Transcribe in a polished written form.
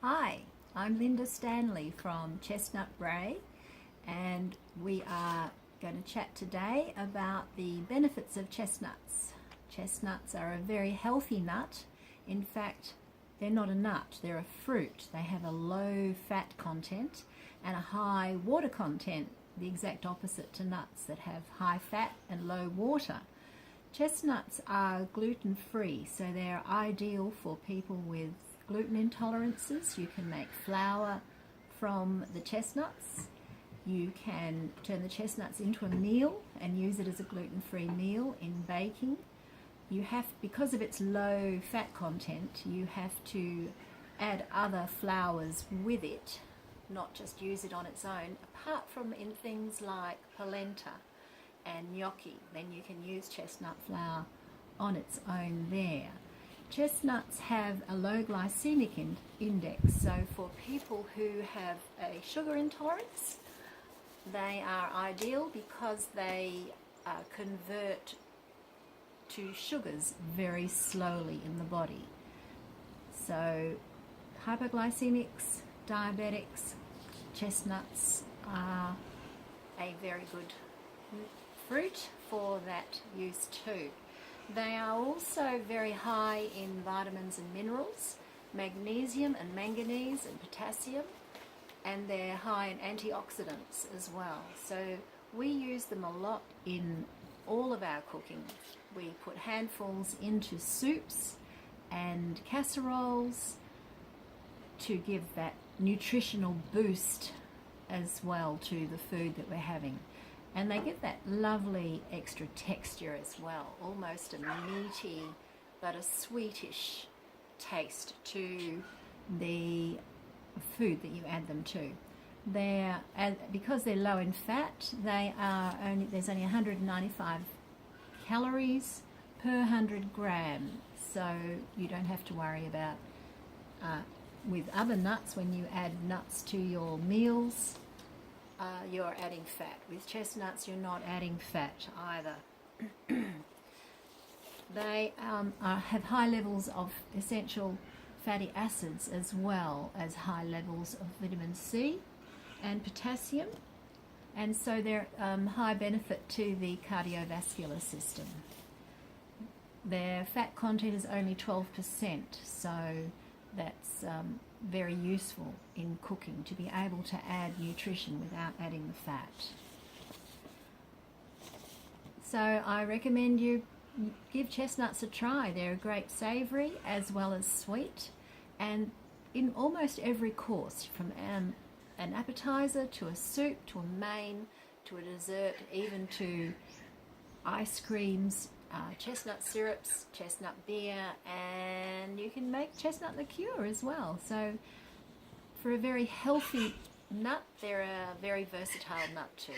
Hi, I'm Linda Stanley from Chestnut Bray, and we are going to chat today about the benefits of chestnuts. Chestnuts are a very healthy nut. In fact, they're not a nut, they're a fruit. They have a low fat content and a high water content, the exact opposite to nuts that have high fat and low water. Chestnuts are gluten-free, so they're ideal for people with gluten intolerances. You can make flour from the chestnuts. You can turn the chestnuts into a meal and use it as a gluten-free meal in baking. Because of its low fat content, you have to add other flours with it, not just use it on its own, apart from in things like polenta and gnocchi. Then you can use chestnut flour on its own there. Chestnuts have a low glycemic index, so for people who have a sugar intolerance, they are ideal because they convert to sugars very slowly in the body. So hypoglycemics, diabetics, chestnuts are a very good fruit for that use too. They are also very high in vitamins and minerals, magnesium and manganese and potassium, and they're high in antioxidants as well. So we use them a lot in all of our cooking. We put handfuls into soups and casseroles to give that nutritional boost as well to the food that we're having. And they give that lovely extra texture as well, almost a meaty but a sweetish taste to the food that you add them to. Because they're low in fat, there's only 195 calories per 100 grams, so you don't have to worry about with other nuts. When you add nuts to your meals, you're adding fat. With chestnuts, you're not adding fat either. They have high levels of essential fatty acids as well as high levels of vitamin C and potassium, and so they're high benefit to the cardiovascular system. Their fat content is only 12%, so that's very useful in cooking, to be able to add nutrition without adding the fat. So I recommend you give chestnuts a try. They're a great savoury as well as sweet, and in almost every course, from an appetizer to a soup to a main to a dessert, even to ice creams, chestnut syrups, chestnut beer, and you can make chestnut liqueur as well. So for a very healthy nut, they're a very versatile nut too.